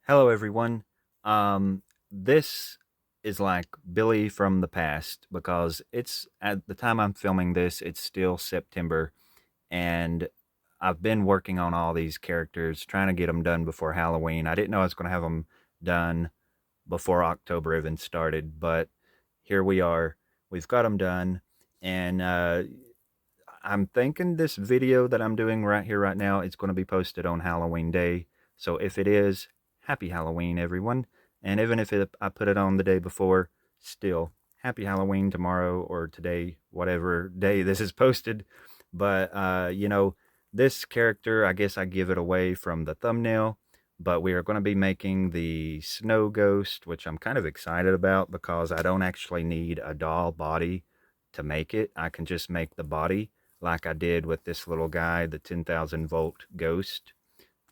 Hello, everyone. This is like Billy from the past because it's at the time I'm filming this, it's still September, and I've been working on all these characters, trying to get them done before Halloween. I didn't know I was going to have them done before October even started, but here we are. We've got them done, and I'm thinking this video that I'm doing right here, right now, is going to be posted on Halloween Day. So if it is, happy Halloween, everyone. And even if I put it on the day before, still, happy Halloween tomorrow or today, whatever day this is posted. But, this character, I guess I give it away from the thumbnail. But we are going to be making the snow ghost, which I'm kind of excited about because I don't actually need a doll body to make it. I can just make the body like I did with this little guy, the 10,000 volt ghost.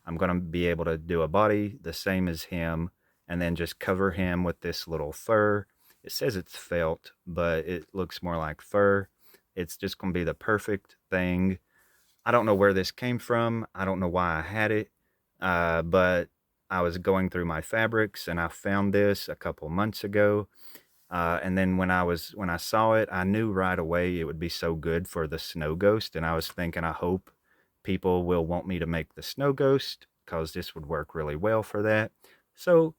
I'm going to be able to do a body the same as him and then just cover him with this little fur. It says it's felt, but it looks more like fur. It's just going to be the perfect thing. I don't know where this came from. I don't know why I had it, but I was going through my fabrics and I found this a couple months ago, and then when I saw it, I knew right away it would be so good for the snow ghost, and I was thinking, I hope people will want me to make the snow ghost because this would work really well for that. So,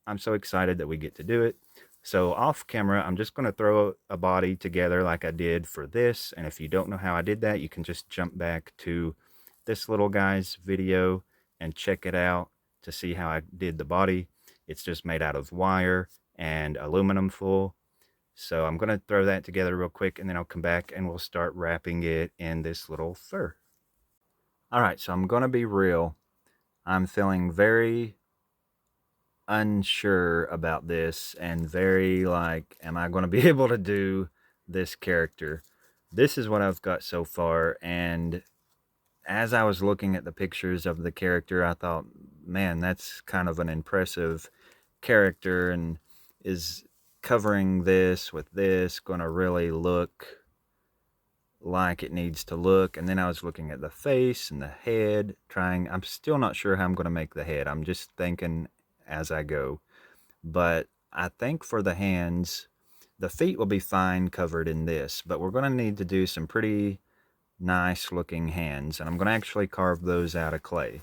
I'm so excited that we get to do it. So off camera, I'm just going to throw a body together like I did for this. And if you don't know how I did that, you can just jump back to this little guy's video and check it out to see how I did the body. It's just made out of wire and aluminum foil. So I'm going to throw that together real quick and then I'll come back and we'll start wrapping it in this little fur. All right, so I'm going to be real. I'm feeling very unsure about this and very like, am I going to be able to do this character? This is what I've got so far. And as I was looking at the pictures of the character, I thought, man, that's kind of an impressive character. And is covering this with this going to really look like it needs to look? And then I was looking at the face and the head, I'm still not sure how I'm going to make the head. I'm just thinking as I go. But I think for the hands, the feet will be fine covered in this, but we're going to need to do some pretty nice looking hands, and I'm going to actually carve those out of clay.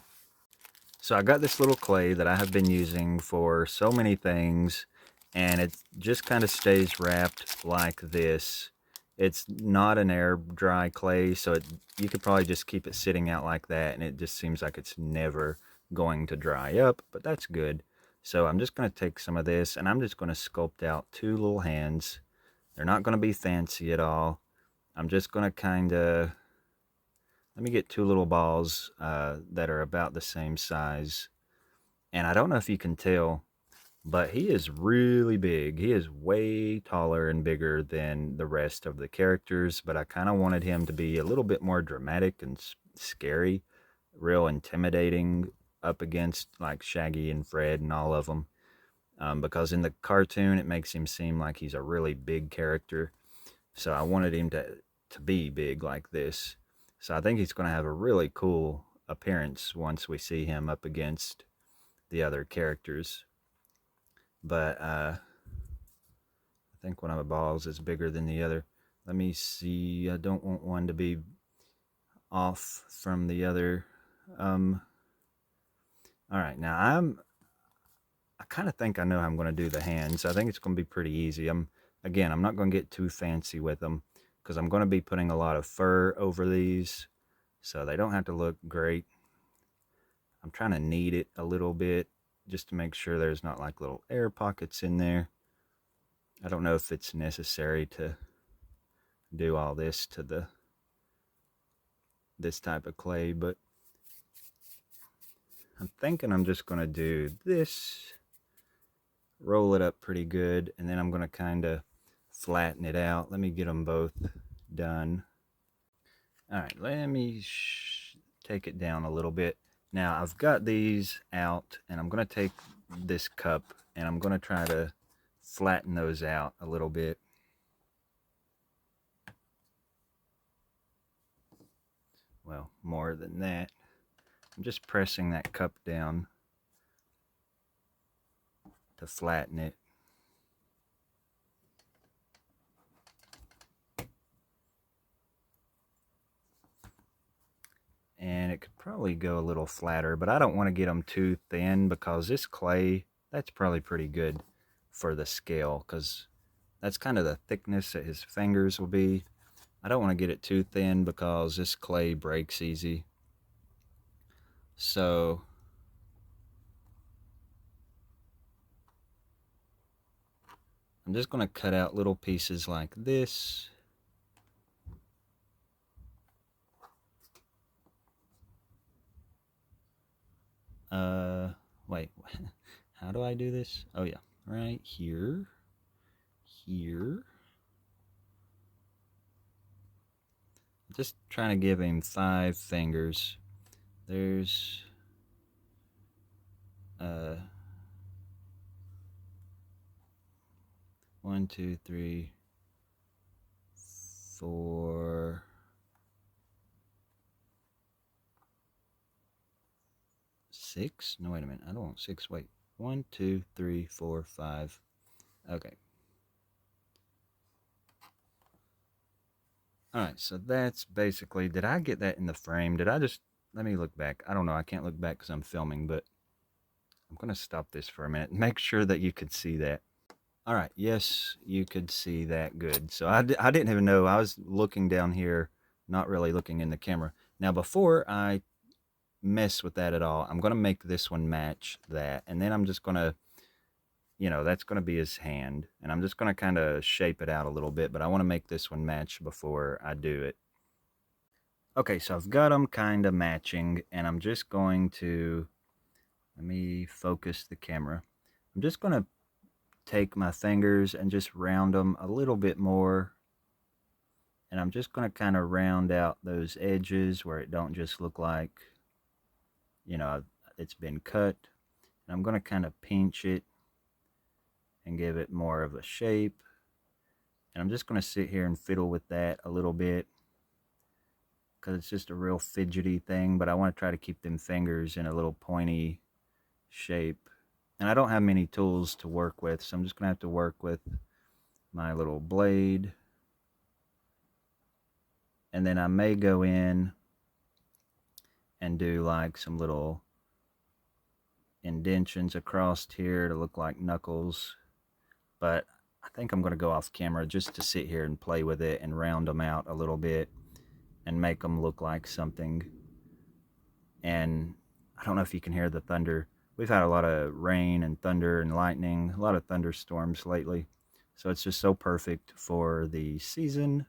So I got this little clay that I have been using for so many things, and it just kind of stays wrapped like this. It's not an air dry clay, so you could probably just keep it sitting out like that, and it just seems like it's never going to dry up, but that's good. So I'm just going to take some of this, and I'm just going to sculpt out two little hands. They're not going to be fancy at all. I'm just going to kind of, let me get two little balls that are about the same size. And I don't know if you can tell, but he is really big. He is way taller and bigger than the rest of the characters, but I kind of wanted him to be a little bit more dramatic and scary, real intimidating up against like Shaggy and Fred and all of them. Because in the cartoon, it makes him seem like he's a really big character. So I wanted him to be big like this. So I think he's going to have a really cool appearance once we see him up against the other characters. But I think one of the balls is bigger than the other. Let me see. I don't want one to be off from the other. All right, now I kind of think I know how I'm going to do the hands. I think it's going to be pretty easy. I'm not going to get too fancy with them because I'm going to be putting a lot of fur over these, so they don't have to look great. I'm trying to knead it a little bit just to make sure there's not like little air pockets in there. I don't know if it's necessary to do all this to this type of clay, but I'm thinking I'm just going to do this, roll it up pretty good, and then I'm going to kind of flatten it out. Let me get them both done. All right, let me take it down a little bit. Now I've got these out, and I'm going to take this cup and I'm going to try to flatten those out a little bit. Well, more than that. I'm just pressing that cup down to flatten it. And it could probably go a little flatter, but I don't want to get them too thin because this clay, that's probably pretty good for the scale, because that's kind of the thickness that his fingers will be. I don't want to get it too thin because this clay breaks easy. So I'm just going to cut out little pieces like this. Wait, how do I do this? Oh yeah, right here, here. Just trying to give him 5 fingers. There's, 1, 2, 3, 4, 6. No, wait a minute. I don't want 6. Wait. 1, 2, 3, 4, 5. Okay. Alright, so that's basically, did I get that in the frame? Did I just, let me look back. I don't know, I can't look back because I'm filming, but I'm going to stop this for a minute and make sure that you could see that. Alright, yes, you could see that good. So I didn't even know, I was looking down here, not really looking in the camera. Now before I mess with that at all, I'm going to make this one match that, and then I'm just going to, that's going to be his hand, and I'm just going to kind of shape it out a little bit, but I want to make this one match before I do it. Okay, so I've got them kind of matching, and I'm just going to, let me focus the camera. I'm just going to take my fingers and just round them a little bit more, and I'm just going to kind of round out those edges where it don't just look like, it's been cut. And I'm going to kind of pinch it and give it more of a shape. And I'm just going to sit here and fiddle with that a little bit because it's just a real fidgety thing, but I want to try to keep them fingers in a little pointy shape. And I don't have many tools to work with, so I'm just going to have to work with my little blade. And then I may go in and do like some little indentions across here to look like knuckles, but I think I'm going to go off camera just to sit here and play with it and round them out a little bit and make them look like something. And I don't know if you can hear the thunder. We've had a lot of rain and thunder and lightning, a lot of thunderstorms lately, so it's just so perfect for the season,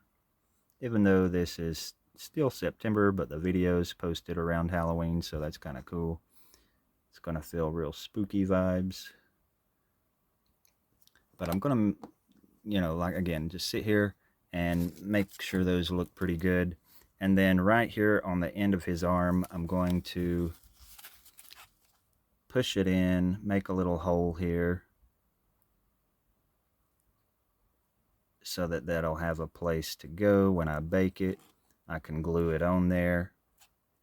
even though this is still September, but the video's posted around Halloween, so that's kind of cool. It's going to feel real spooky vibes. But I'm going to, like, again, just sit here and make sure those look pretty good. And then right here on the end of his arm, I'm going to push it in, make a little hole here so that that'll have a place to go when I bake it. I can glue it on there,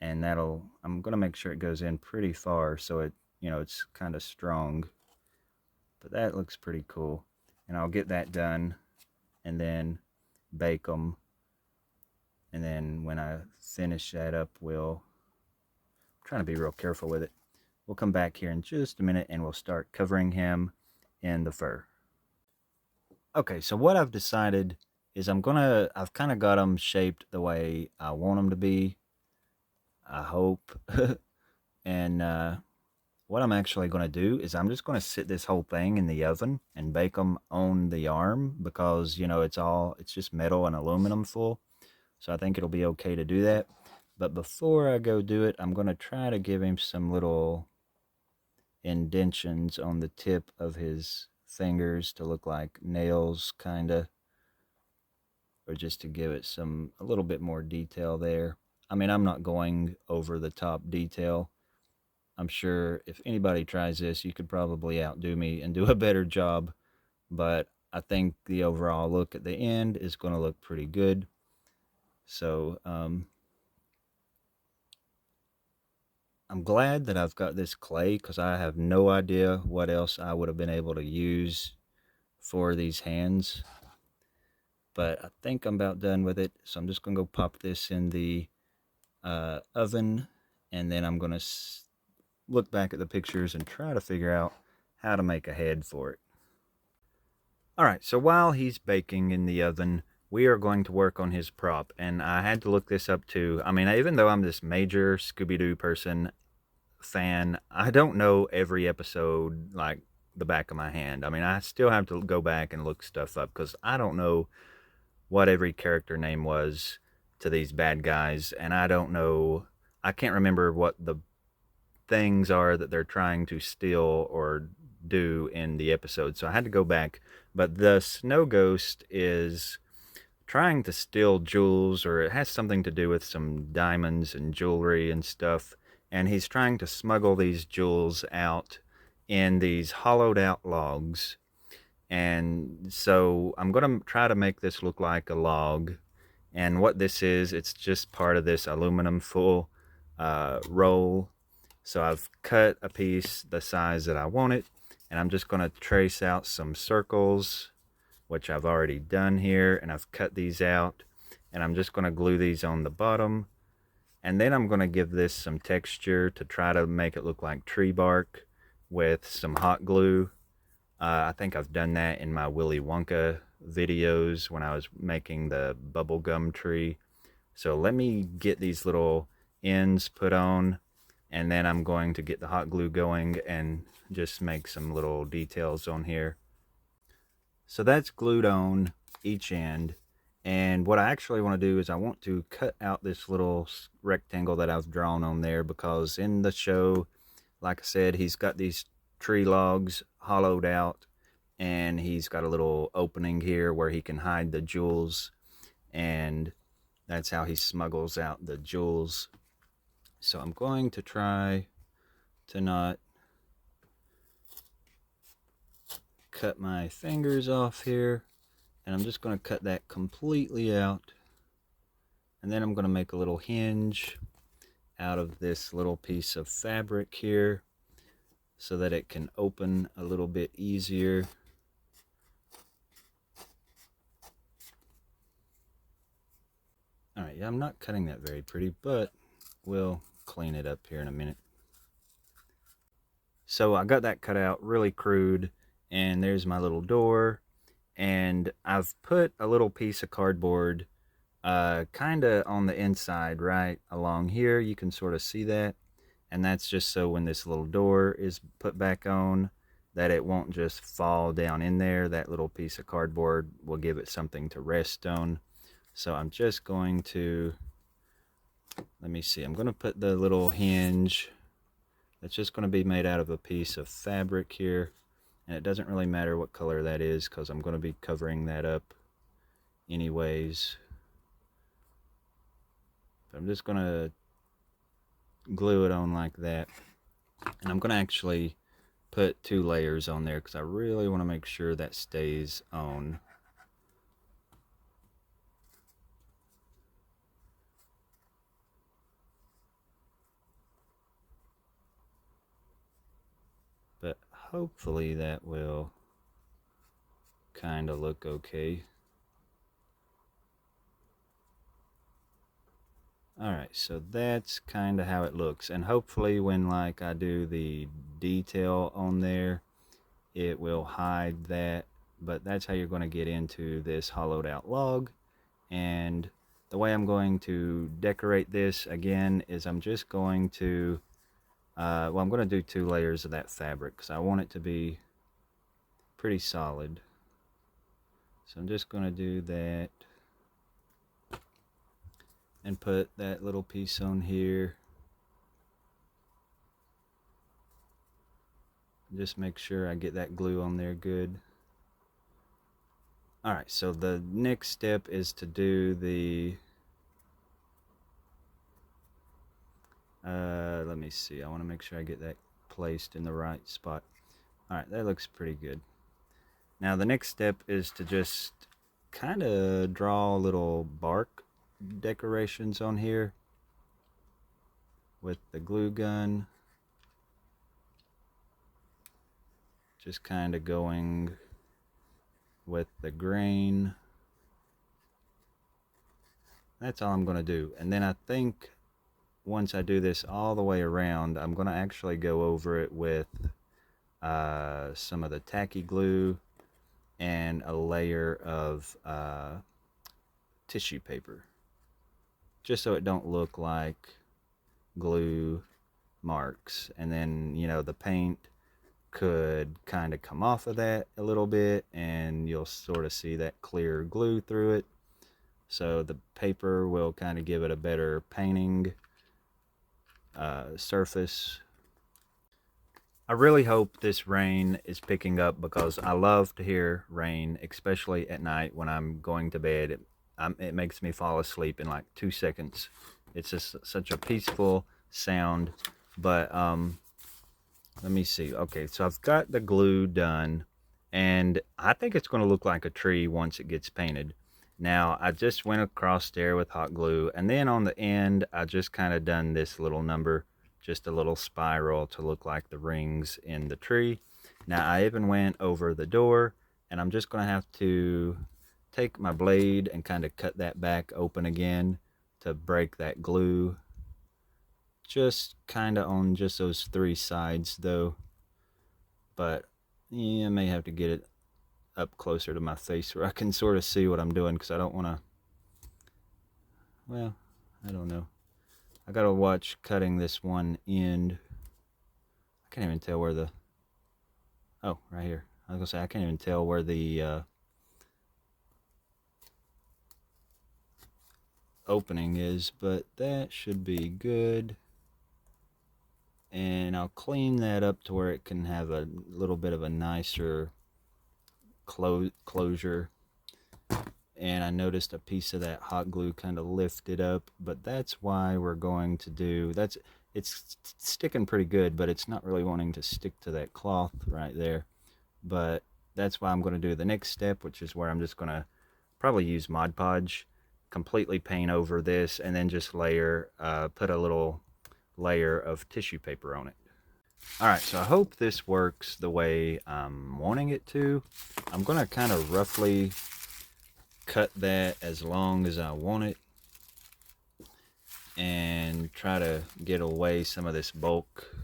and I'm going to make sure it goes in pretty far so it, it's kind of strong. But that looks pretty cool. And I'll get that done and then bake them. And then when I finish that up, I'm trying to be real careful with it. We'll come back here in just a minute and we'll start covering him in the fur. Okay, so what I've decided is I've kind of got them shaped the way I want them to be, I hope. And what I'm actually going to do is I'm just going to sit this whole thing in the oven and bake them on the arm because, it's just metal and aluminum full. So I think it'll be okay to do that. But before I go do it, I'm going to try to give him some little indentions on the tip of his fingers to look like nails, kind of. Or just to give it a little bit more detail there. I mean, I'm not going over the top detail. I'm sure if anybody tries this, you could probably outdo me and do a better job. But I think the overall look at the end is going to look pretty good. So, I'm glad that I've got this clay because I have no idea what else I would have been able to use for these hands. But I think I'm about done with it. So I'm just going to go pop this in the oven, and then I'm going to look back at the pictures and try to figure out how to make a head for it. Alright, so while he's baking in the oven, we are going to work on his prop. And I had to look this up too. I mean, even though I'm this major Scooby Doo fan, I don't know every episode like the back of my hand. I mean, I still have to go back and look stuff up because I don't know what every character name was to these bad guys, and I can't remember what the things are that they're trying to steal or do in the episode. So I had to go back. But the snow ghost is trying to steal jewels, or it has something to do with some diamonds and jewelry and stuff. And he's trying to smuggle these jewels out in these hollowed out logs. And so I'm going to try to make this look like a log. And what this is, it's just part of this aluminum foil roll. So I've cut a piece the size that I want it, and I'm just going to trace out some circles, which I've already done here, and I've cut these out, and I'm just going to glue these on the bottom. And then I'm going to give this some texture to try to make it look like tree bark with some hot glue. I think I've done that in my Willy Wonka videos when I was making the bubblegum tree. So let me get these little ends put on, and then I'm going to get the hot glue going and just make some little details on here. So that's glued on each end. And what I actually want to do is I want to cut out this little rectangle that I've drawn on there, because in the show, like I said, he's got these tree logs hollowed out, and he's got a little opening here where he can hide the jewels, and that's how he smuggles out the jewels. So I'm going to try to not cut my fingers off here, and I'm just going to cut that completely out, and then I'm going to make a little hinge out of this little piece of fabric here so that it can open a little bit easier. Alright, yeah, I'm not cutting that very pretty, but we'll clean it up here in a minute. So I got that cut out really crude, and there's my little door, and I've put a little piece of cardboard kind of on the inside right along here. You can sort of see that, and that's just so when this little door is put back on, that it won't just fall down in there. That little piece of cardboard will give it something to rest on. So I'm just going to, let me see, I'm going to put the little hinge that's just going to be made out of a piece of fabric here, and it doesn't really matter what color that is because I'm going to be covering that up anyways. But I'm just going to glue it on like that, and I'm going to actually put 2 layers on there because I really want to make sure that stays on. But hopefully that will kind of look okay. Alright, so that's kind of how it looks, and hopefully when like I do the detail on there, it will hide that. But that's how you're going to get into this hollowed out log. And the way I'm going to decorate this again is I'm just going to well, I'm going to do 2 layers of that fabric because I want it to be pretty solid. So I'm just going to do that and put that little piece on here. Just make sure I get that glue on there good. Alright, so the next step is to do the let me see, I want to make sure I get that placed in the right spot. Alright, that looks pretty good. Now the next step is to just kind of draw little bark decorations on here with the glue gun. Just kind of going with the grain. That's all I'm going to do. And then I think once I do this all the way around, I'm going to actually go over it with some of the tacky glue and a layer of tissue paper, just so it don't look like glue marks. And then, you know, the paint could kind of come off of that a little bit, and you'll sort of see that clear glue through it. So the paper will kind of give it a better painting surface. I really hope this rain is picking up, because I love to hear rain, especially at night when I'm going to bed. It makes me fall asleep in like 2 seconds. It's just such a peaceful sound. But let me see. Okay, so I've got the glue done, and I think it's going to look like a tree once it gets painted. Now, I just went across there with hot glue, and then on the end, I just kind of done this little number, just a little spiral to look like the rings in the tree. Now, I even went over the door, and I'm just going to have to take my blade and kind of cut that back open again to break that glue. Just kind of on just those 3 sides, though. But, yeah, I may have to get it up closer to my face where I can sort of see what I'm doing, because I don't want to, well, I don't know. I gotta watch cutting this one end. I can't even tell where the, oh, right here. I was gonna say, I can't even tell where the opening is, but that should be good. And I'll clean that up to where it can have a little bit of a nicer closure. And I noticed a piece of that hot glue kind of lifted up, but that's why we're going to do, it's sticking pretty good, but it's not really wanting to stick to that cloth right there. But that's why I'm going to do the next step, which is where I'm just going to probably use Mod Podge, completely paint over this, and then just layer, put a little layer of tissue paper on it. Alright, so I hope this works the way I'm wanting it to. I'm going to kind of roughly cut that as long as I want it, and try to get away some of this bulk.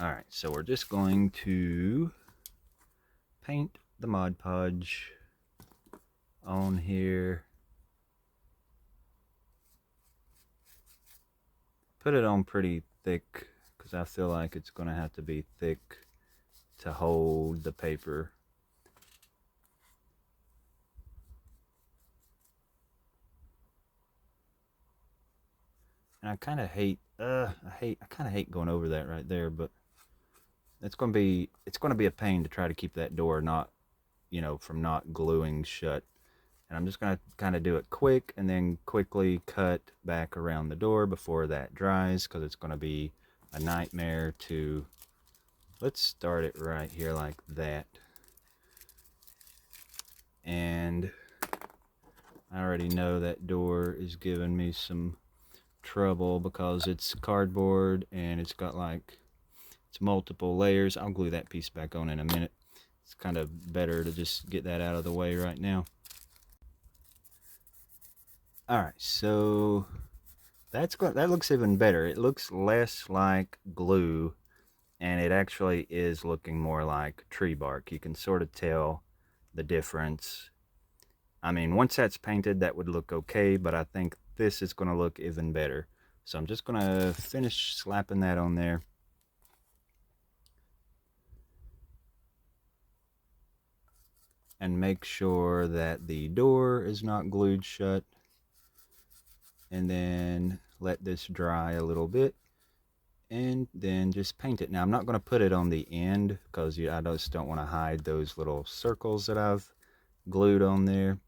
Alright, so we're just going to paint the Mod Podge on here. Put it on pretty thick, because I feel like it's going to have to be thick to hold the paper. And I kind of hate, I kind of hate going over that right there, but it's going to be a pain to try to keep that door not, you know, from not gluing shut. And I'm just going to kind of do it quick, and then quickly cut back around the door before that dries, because it's going to be a nightmare to, let's start it right here like that. And I already know that door is giving me some trouble because it's cardboard and it's got like, it's multiple layers. I'll glue that piece back on in a minute. It's kind of better to just get that out of the way right now. Alright, so that looks even better. It looks less like glue, and it actually is looking more like tree bark. You can sort of tell the difference. I mean, once that's painted, that would look okay, but I think this is going to look even better. So I'm just going to finish slapping that on there. And make sure that the door is not glued shut. And then let this dry a little bit, and then just paint it. Now I'm not going to put it on the end, because I just don't want to hide those little circles that I've glued on there.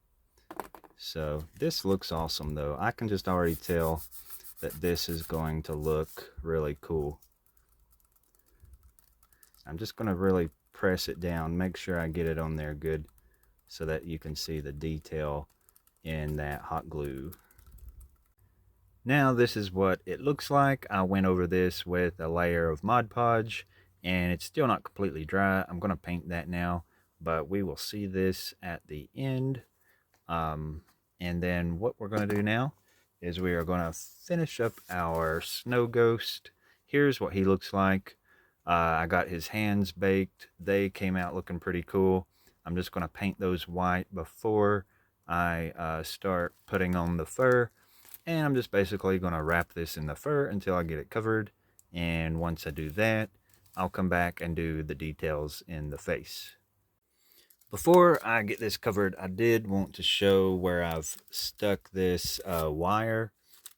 So this looks awesome though. I can just already tell that this is going to look really cool. I'm just going to really press it down, make sure I get it on there good, so that you can see the detail in that hot glue. Now this is what it looks like. I went over this with a layer of Mod Podge and it's still not completely dry. I'm going to paint that now, but we will see this at the end. And then what we're going to do now is we are going to finish up our snow ghost. Here's what he looks like. I got his hands baked. They came out looking pretty cool. I'm just going to paint those white before I start putting on the fur. And I'm just basically going to wrap this in the fur until I get it covered. And once I do that, I'll come back and do the details in the face. Before I get this covered, I did want to show where I've stuck this wire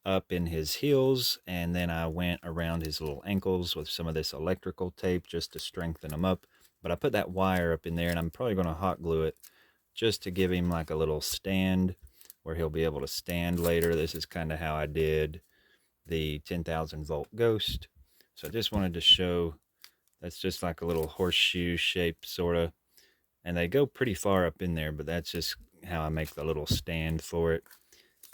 up in his heels, and then I went around his little ankles with some of this electrical tape just to strengthen them up. But I put that wire up in there, and I'm probably going to hot glue it just to give him like a little stand where he'll be able to stand later. This is kind of how I did the 10,000 volt ghost. So I just wanted to show that's just like a little horseshoe shape sort of, and they go pretty far up in there, but that's just how I make the little stand for it.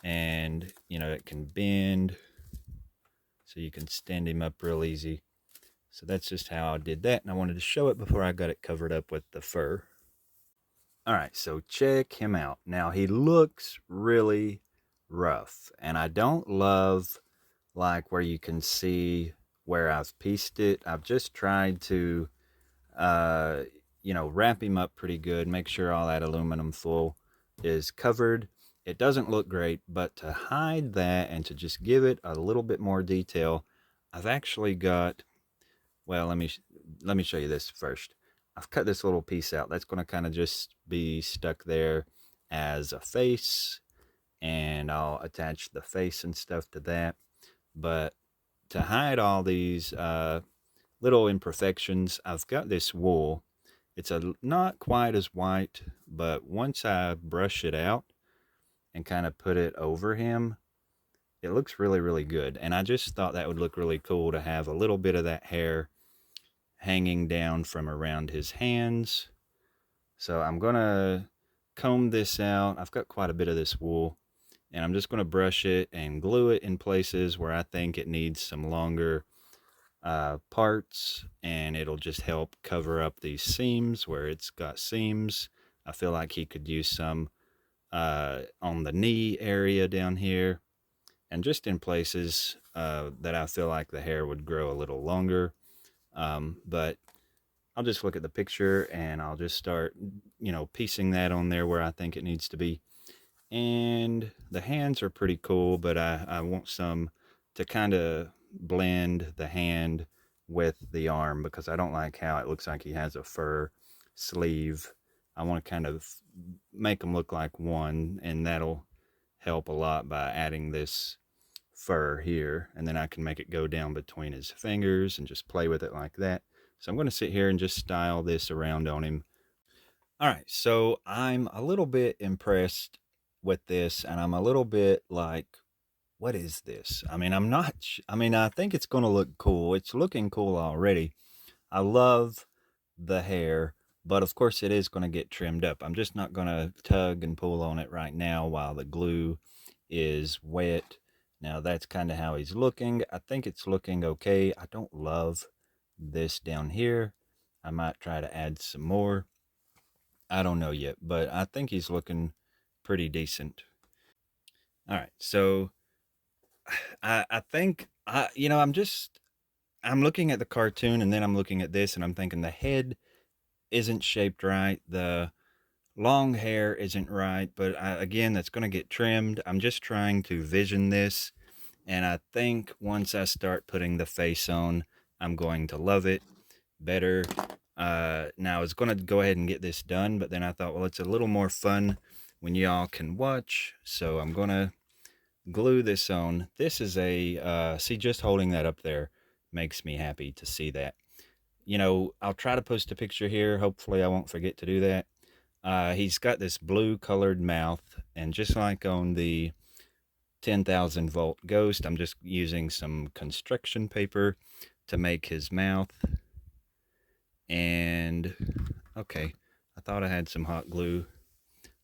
And you know, it can bend so you can stand him up real easy. So that's just how I did that, and I wanted to show it before I got it covered up with the fur. All right, so check him out. Now he looks really rough, and I don't love like where you can see where I've pieced it. I've just tried to uh, you know, wrap him up pretty good, make sure all that aluminum foil is covered. It doesn't look great, but to hide that and to just give it a little bit more detail, I've actually got, well, let me show you this first. I've cut this little piece out. That's going to kind of just be stuck there as a face, and I'll attach the face and stuff to that. But to hide all these little imperfections, I've got this wool. It's not quite as white, but once I brush it out and kind of put it over him, it looks really, really good. And I just thought that would look really cool to have a little bit of that hair hanging down from around his hands. So I'm going to comb this out. I've got quite a bit of this wool, and I'm just going to brush it and glue it in places where I think it needs some longer parts, and it'll just help cover up these seams where it's got seams. I feel like he could use some on the knee area down here, and just in places that I feel like the hair would grow a little longer. But I'll just look at the picture and I'll just start, you know, piecing that on there where I think it needs to be. And the hands are pretty cool, but I want some to kind of blend the hand with the arm, because I don't like how it looks like he has a fur sleeve. I want to kind of make them look like one, and that'll help a lot by adding this fur here, and then I can make it go down between his fingers and just play with it like that. So I'm going to sit here and just style this around on him. All right, so I'm a little bit impressed with this, and I'm a little bit like, what is this? I mean, I'm not, I mean, I think it's going to look cool. It's looking cool already. I love the hair, but of course it is going to get trimmed up. I'm just not going to tug and pull on it right now while the glue is wet. Now that's kind of how he's looking. I think it's looking okay. I don't love this down here. I might try to add some more. I don't know yet, but I think he's looking pretty decent. All right, so I think you know, I'm looking at the cartoon, and then I'm looking at this, and I'm thinking the head isn't shaped right, the long hair isn't right, but again, that's going to get trimmed. I'm just trying to vision this, and I think once I start putting the face on, I'm going to love it better. Now I was going to go ahead and get this done, but then I thought, well, it's a little more fun when y'all can watch, so I'm going to glue this on. This is a, see, just holding that up there makes me happy to see that. You know, I'll try to post a picture here. Hopefully I won't forget to do that. He's got this blue colored mouth, and just like on the 10,000 volt ghost, I'm just using some construction paper to make his mouth. And okay, I thought I had some hot glue.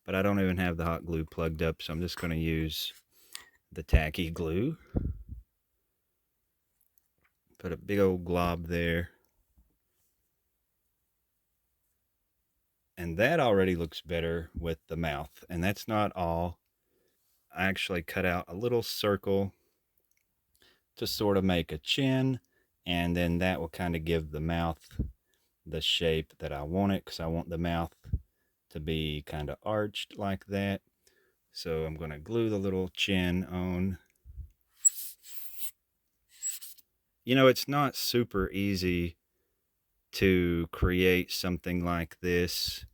but I don't even have the hot glue plugged up, so I'm just going to use the tacky glue. Put a big old glob there. And that already looks better with the mouth. And that's not all. I actually cut out a little circle to sort of make a chin, and then that will kind of give the mouth the shape that I want it, because I want the mouth to be kind of arched like that. So I'm going to glue the little chin on. You know, it's not super easy to create something like this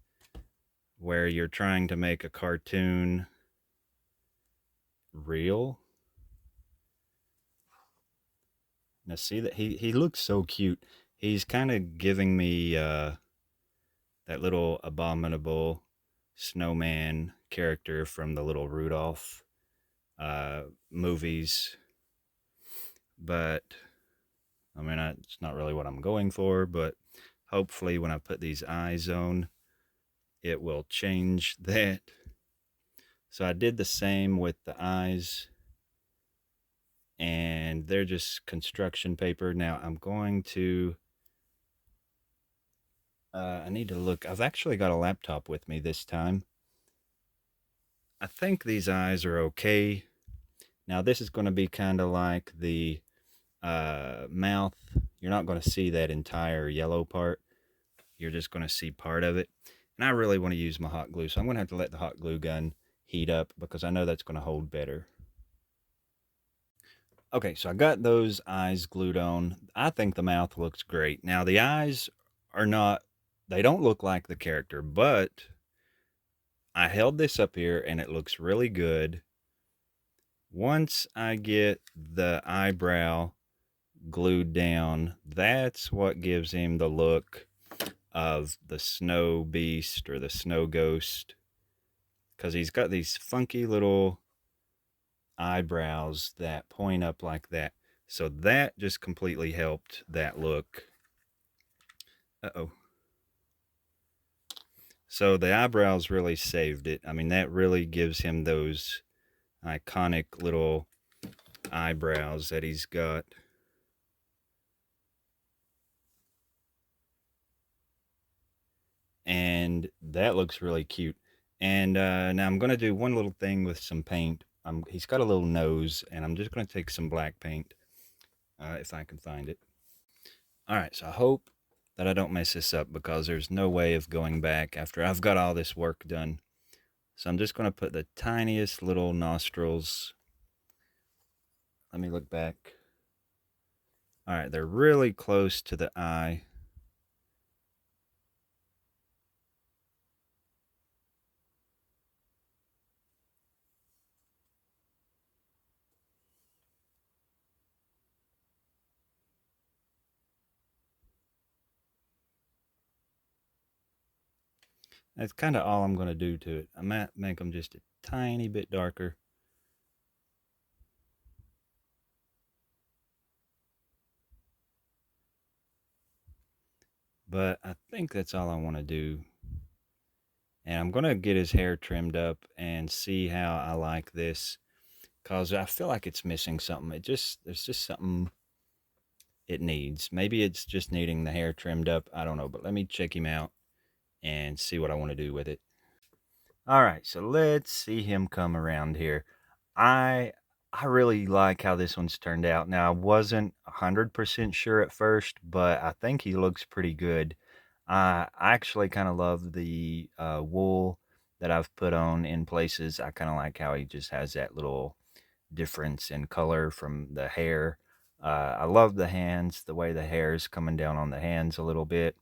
where you're trying to make a cartoon real. Now see that he looks so cute. He's kind of giving me that little abominable snowman character from the little Rudolph movies. But I mean, it's not really what I'm going for, but hopefully when I put these eyes on, it will change that. So I did the same with the eyes, and they're just construction paper. Now I'm going to, I need to look. I've actually got a laptop with me this time. I think these eyes are okay. Now this is going to be kind of like the mouth. You're not going to see that entire yellow part. You're just going to see part of it. And I really want to use my hot glue, so I'm going to have to let the hot glue gun heat up because I know that's going to hold better. Okay, so I got those eyes glued on. I think the mouth looks great. Now the eyes are not, they don't look like the character, but I held this up here and it looks really good. Once I get the eyebrow glued down, that's what gives him the look of the snow beast or the snow ghost, because he's got these funky little eyebrows that point up like that. So that just completely helped that look. Uh-oh. So the eyebrows really saved it. I mean, that really gives him those iconic little eyebrows that he's got. And that looks really cute. And now I'm going to do one little thing with some paint. He's got a little nose, and I'm just going to take some black paint if I can find it. All right, so I hope that I don't mess this up because there's no way of going back after I've got all this work done. So I'm just going to put the tiniest little nostrils. Let me look back. All right, they're really close to the eye. That's kind of all I'm going to do to it. I might make them just a tiny bit darker. But I think that's all I want to do. And I'm going to get his hair trimmed up and see how I like this, because I feel like it's missing something. There's just something it needs. Maybe it's just needing the hair trimmed up. I don't know, but let me check him out and see what I want to do with it. All right, so let's see him come around here. I I really like how this one's turned out. Now, I wasn't 100% sure at first, but I think he looks pretty good. I actually kind of love the wool that I've put on in places. I kind of like how he just has that little difference in color from the hair. I love the hands, the way the hair is coming down on the hands a little bit.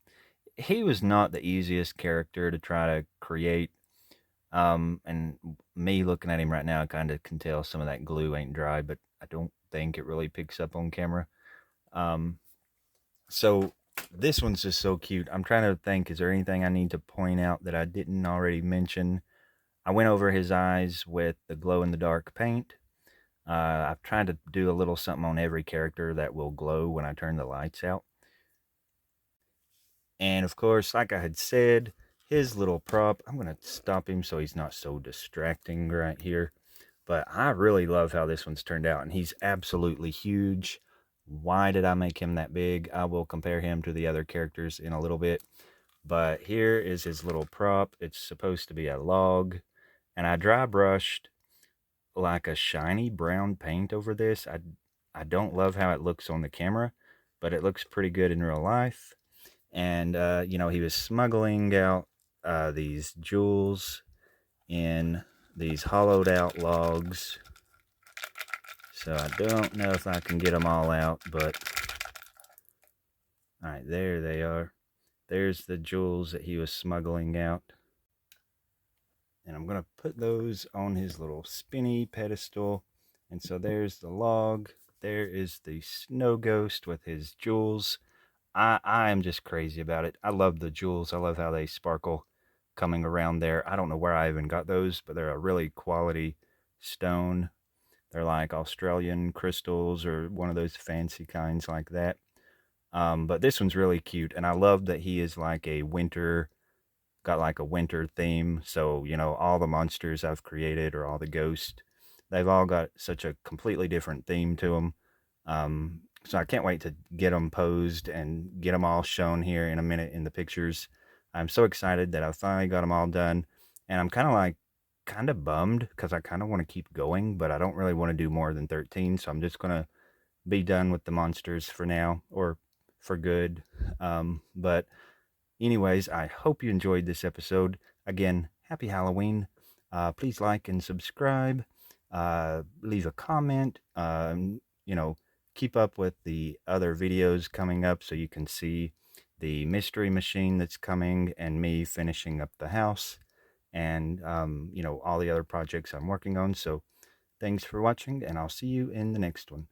He was not the easiest character to try to create. And me looking at him right now, I kind of can tell some of that glue ain't dry, but I don't think it really picks up on camera. Um, so this one's just so cute. I'm trying to think, is there anything I need to point out that I didn't already mention? I went over his eyes with the glow in the dark paint. I've tried to do a little something on every character that will glow when I turn the lights out. And of course, like I had said, his little prop. I'm going to stop him so he's not so distracting right here. But I really love how this one's turned out, and he's absolutely huge. Why did I make him that big? I will compare him to the other characters in a little bit. But here is his little prop. It's supposed to be a log, and I dry brushed like a shiny brown paint over this. I don't love how it looks on the camera, but it looks pretty good in real life. And he was smuggling out these jewels in these hollowed out logs. So I don't know if I can get them all out, but all right, there they are. There's the jewels that he was smuggling out. And I'm going to put those on his little spinny pedestal. And so there's the log. There is the snow ghost with his jewels. I am just crazy about it. I love the jewels. I love how they sparkle coming around there. I don't know where I even got those, but they're a really quality stone. They're like Australian crystals or one of those fancy kinds like that. But this one's really cute, and I love that he is like a winter, got like a winter theme. So, all the monsters I've created or all the ghosts, they've all got such a completely different theme to them. So I can't wait to get them posed and get them all shown here in a minute in the pictures. I'm so excited that I finally got them all done. And I'm kind of bummed because I kind of want to keep going, but I don't really want to do more than 13. So I'm just going to be done with the monsters for now, or for good. But anyways, I hope you enjoyed this episode. Again, happy Halloween. Please like and subscribe. Leave a comment. Keep up with the other videos coming up so you can see the mystery machine that's coming and me finishing up the house and, all the other projects I'm working on. So thanks for watching, and I'll see you in the next one.